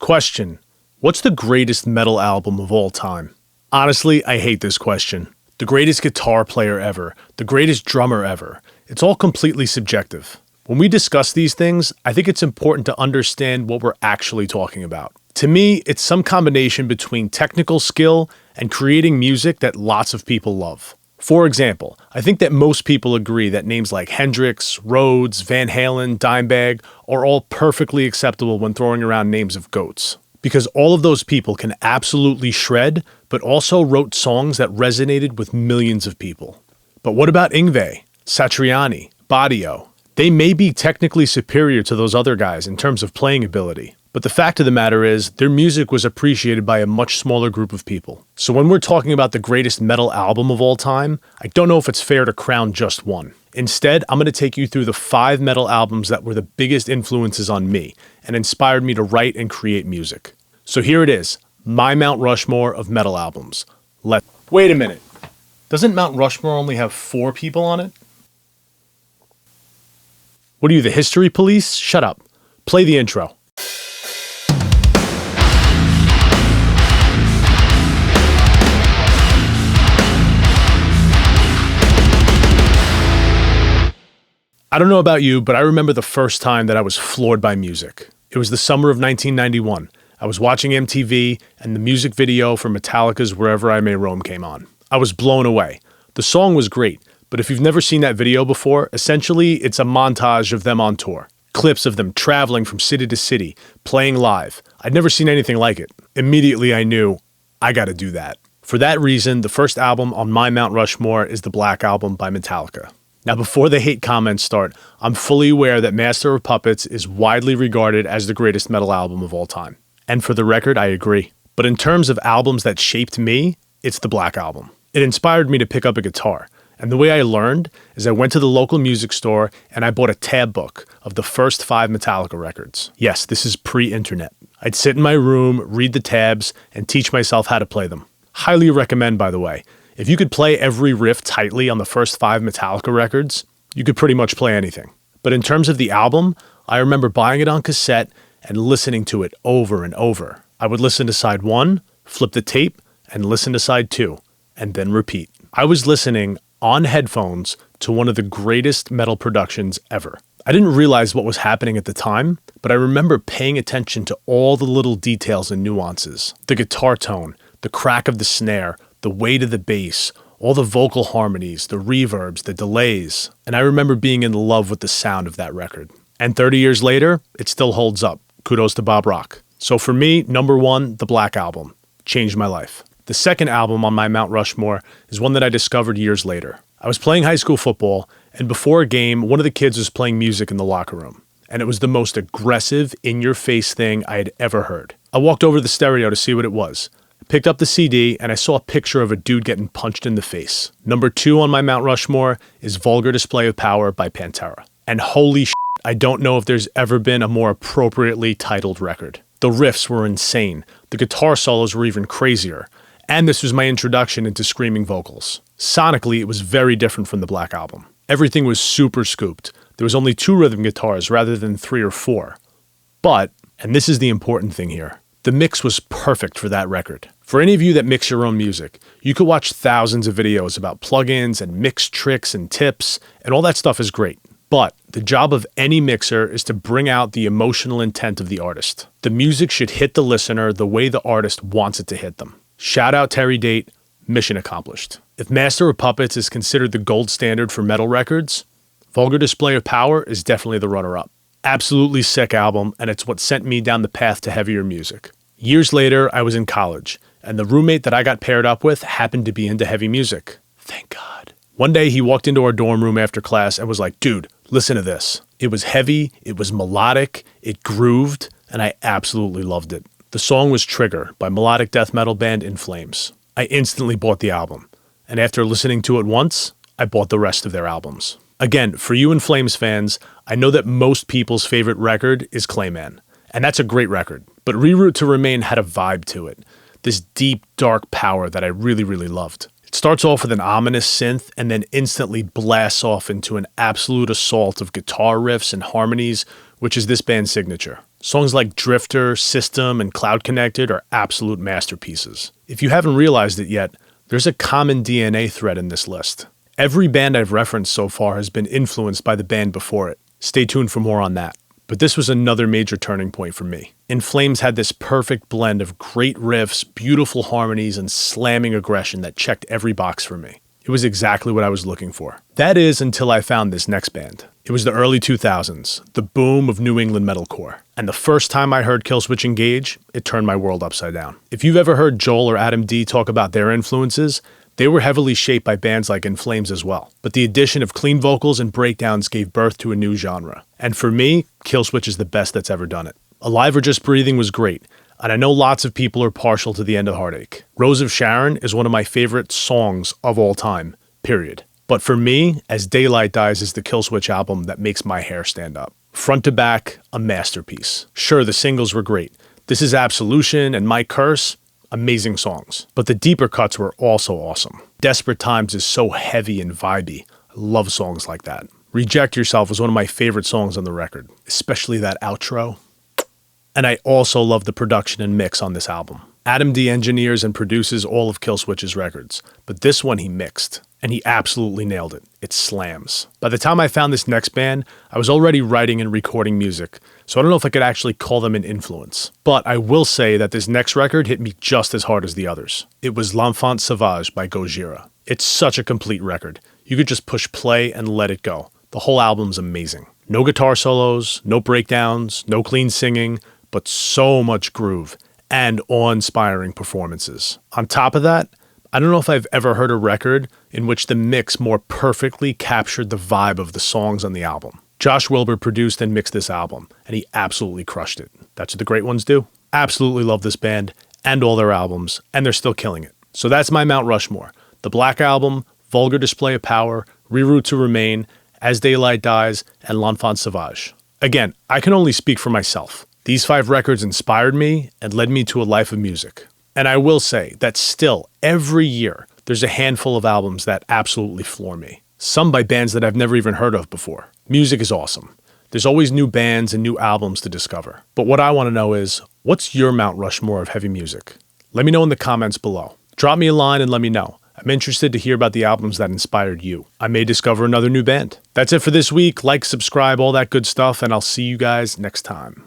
Question: what's the greatest metal album of all time? Honestly, I hate this question. The greatest guitar player ever, the greatest drummer ever. It's all completely subjective. When we discuss these things, I think it's important to understand what we're actually talking about. To me, it's some combination between technical skill and creating music that lots of people love. For example, I think that most people agree that names like Hendrix, Rhodes, Van Halen, Dimebag are all perfectly acceptable when throwing around names of goats. Because all of those people can absolutely shred, but also wrote songs that resonated with millions of people. But what about Yngwie, Satriani, Badio? They may be technically superior to those other guys in terms of playing ability, but the fact of the matter is, their music was appreciated by a much smaller group of people. So when we're talking about the greatest metal album of all time, I don't know if it's fair to crown just one. Instead, I'm going to take you through the 5 metal albums that were the biggest influences on me and inspired me to write and create music. So here it is, my Mount Rushmore of metal albums. Wait a minute. Doesn't Mount Rushmore only have 4 people on it? What are you, the history police? Shut up. Play the intro. I don't know about you, but I remember the first time that I was floored by music. It was the summer of 1991. I was watching MTV, and the music video for Metallica's Wherever I May Roam came on. I was blown away. The song was great, but if you've never seen that video before, essentially it's a montage of them on tour. Clips of them traveling from city to city, playing live. I'd never seen anything like it. Immediately I knew, I gotta do that. For that reason, the first album on my Mount Rushmore is the Black Album by Metallica. Now, before the hate comments start, I'm fully aware that Master of Puppets is widely regarded as the greatest metal album of all time. And for the record, I agree. But in terms of albums that shaped me, it's the Black Album. It inspired me to pick up a guitar. And the way I learned is I went to the local music store and I bought a tab book of the first 5 Metallica records. Yes, this is pre-internet. I'd sit in my room, read the tabs, and teach myself how to play them. Highly recommend, by the way. If you could play every riff tightly on the first 5 Metallica records, you could pretty much play anything. But in terms of the album, I remember buying it on cassette and listening to it over and over. I would listen to side 1, flip the tape, and listen to side 2, and then repeat. I was listening on headphones to one of the greatest metal productions ever. I didn't realize what was happening at the time, but I remember paying attention to all the little details and nuances. The guitar tone, the crack of the snare, the weight of the bass, all the vocal harmonies, the reverbs, the delays. And I remember being in love with the sound of that record. And 30 years later, it still holds up. Kudos to Bob Rock. So for me, number 1, the Black Album. Changed my life. The second album on my Mount Rushmore is one that I discovered years later. I was playing high school football, and before a game, one of the kids was playing music in the locker room. And it was the most aggressive, in-your-face thing I had ever heard. I walked over to the stereo to see what it was. Picked up the CD, and I saw a picture of a dude getting punched in the face. Number 2 on my Mount Rushmore is Vulgar Display of Power by Pantera. And holy shit, I don't know if there's ever been a more appropriately titled record. The riffs were insane. The guitar solos were even crazier. And this was my introduction into screaming vocals. Sonically, it was very different from the Black Album. Everything was super scooped. There was only 2 rhythm guitars rather than 3 or 4. But, and this is the important thing here, the mix was perfect for that record. For any of you that mix your own music, you could watch thousands of videos about plugins and mix tricks and tips, and all that stuff is great. But the job of any mixer is to bring out the emotional intent of the artist. The music should hit the listener the way the artist wants it to hit them. Shout out Terry Date, mission accomplished. If Master of Puppets is considered the gold standard for metal records, Vulgar Display of Power is definitely the runner-up. Absolutely sick album, and it's what sent me down the path to heavier music. Years later, I was in college, and the roommate that I got paired up with happened to be into heavy music. Thank God. One day, he walked into our dorm room after class and was like, dude, listen to this. It was heavy, it was melodic, it grooved, and I absolutely loved it. The song was Trigger by melodic death metal band In Flames. I instantly bought the album, and after listening to it once, I bought the rest of their albums. Again, for you In Flames fans, I know that most people's favorite record is Clayman, and that's a great record, but Reroute to Remain had a vibe to it. This deep, dark power that I really, really loved. It starts off with an ominous synth and then instantly blasts off into an absolute assault of guitar riffs and harmonies, which is this band's signature. Songs like Drifter, System, and Cloud Connected are absolute masterpieces. If you haven't realized it yet, there's a common DNA thread in this list. Every band I've referenced so far has been influenced by the band before it. Stay tuned for more on that. But this was another major turning point for me. In Flames had this perfect blend of great riffs, beautiful harmonies, and slamming aggression that checked every box for me. It was exactly what I was looking for. That is, until I found this next band. It was the early 2000s, the boom of New England metalcore. And the first time I heard Killswitch engage, it turned my world upside down. If you've ever heard Joel or Adam D talk about their influences, they were heavily shaped by bands like In Flames as well. But the addition of clean vocals and breakdowns gave birth to a new genre. And for me, Killswitch is the best that's ever done it. Alive or Just Breathing was great, and I know lots of people are partial to The End of Heartache. Rose of Sharon is one of my favorite songs of all time, period. But for me, As Daylight Dies is the Killswitch album that makes my hair stand up. Front to back, a masterpiece. Sure, the singles were great. This is Absolution and My Curse, amazing songs. But the deeper cuts were also awesome. Desperate Times is so heavy and vibey. I love songs like that. Reject Yourself was one of my favorite songs on the record, especially that outro. And I also love the production and mix on this album. Adam D engineers and produces all of Killswitch's records, but this one he mixed, and he absolutely nailed it. It slams. By the time I found this next band, I was already writing and recording music, so I don't know if I could actually call them an influence. But I will say that this next record hit me just as hard as the others. It was L'Enfant Sauvage by Gojira. It's such a complete record. You could just push play and let it go. The whole album's amazing. No guitar solos, no breakdowns, no clean singing, but so much groove and awe-inspiring performances. On top of that, I don't know if I've ever heard a record in which the mix more perfectly captured the vibe of the songs on the album. Josh Wilbur produced and mixed this album, and he absolutely crushed it. That's what the great ones do. Absolutely love this band and all their albums, and they're still killing it. So that's my Mount Rushmore. The Black Album, Vulgar Display of Power, Reroute to Remain, As Daylight Dies, and L'Enfant Sauvage. Again, I can only speak for myself. These 5 records inspired me and led me to a life of music. And I will say that still, every year, there's a handful of albums that absolutely floor me. Some by bands that I've never even heard of before. Music is awesome. There's always new bands and new albums to discover. But what I want to know is, what's your Mount Rushmore of heavy music? Let me know in the comments below. Drop me a line and let me know. I'm interested to hear about the albums that inspired you. I may discover another new band. That's it for this week. Like, subscribe, all that good stuff, and I'll see you guys next time.